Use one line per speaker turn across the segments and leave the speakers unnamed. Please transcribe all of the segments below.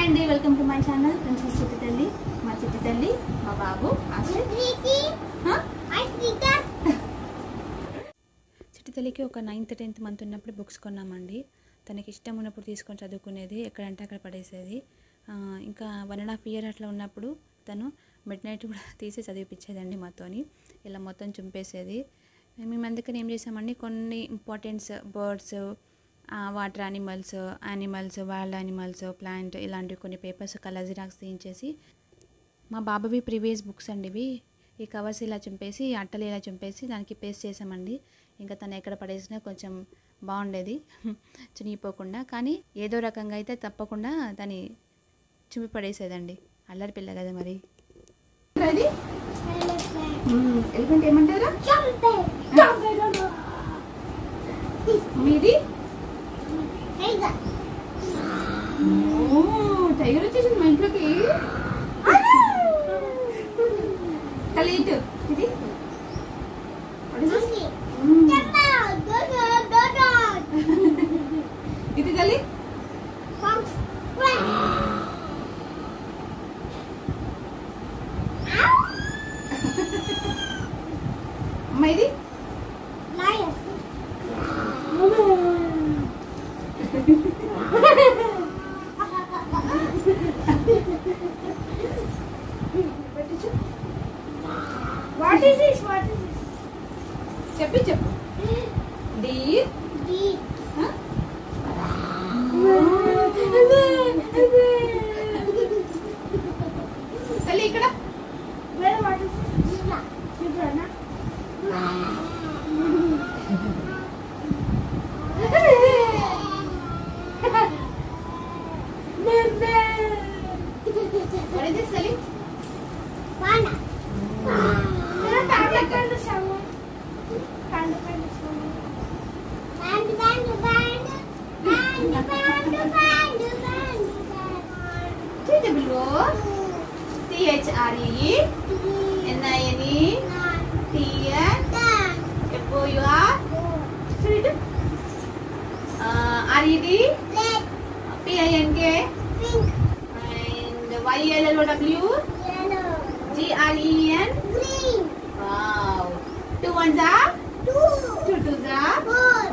అండి, welcome to my channel princess చిట్టి తల్లి. మా చిట్టి తల్లి, మా బాబు చిట్టి తల్లికి ఒక 9th 10th మంత్ ఉన్నప్పుడు బుక్స్ కొన్నామండి. తనకి ఇష్టం ఉన్నప్పుడు తీసుకొని చదువుకునేది, ఎక్కడంటే అక్కడ పడేసేది. ఇంకా 1.5 year అట్లా ఉన్నప్పుడు తను మిడ్ నైట్ కూడా తీసి చదివిపించేదండి మాతోని. ఇలా మొత్తం చింపేసేది. మేము అందుకని ఏం చేసామండి, కొన్ని importance birds, water animals, wild animals, plant ఇలాంటివి కొన్ని పేపర్స్ కలర్ జిరాక్స్ తీయించేసి, మా బాబువి ప్రీవియస్ బుక్స్ అండి ఇవి. ఈ కవర్స్ ఇలా చింపేసి, అట్టలు ఇలా చింపేసి దానికి పేస్ట్ చేసామండి. ఇంకా తను ఎక్కడ పడేసినా కొంచెం బాగుండేది చినిగిపోకుండా. కానీ ఏదో రకంగా అయితే తప్పకుండా దాన్ని చింపి పడేసేదండి. అల్లరి పిల్ల కదా మరి. ఎలిఫెంట్ ఏమంటారా మీది? టైగర్ వచ్చేసింది మా ఇంట్లోకి. కలిట్ ఇది ఇది కలి అమ్మా ఇది
What is this?
చెప్పు డీర్ తల్లి ఇక్కడ
What is this? Zebra.
What is this, Sally?
Panda.
R-E-D P-I-N-K and Y-E-L-L-O-W G-R-E-N
Green.
Wow. 2 ones are 2 twos are
4.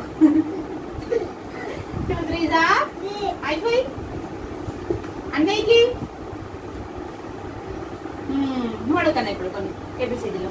2 threes are 5 అన్నయ్యకి నువ్వు అడుగుతాను ఇప్పుడు కొన్ని ఏబిసిడీలో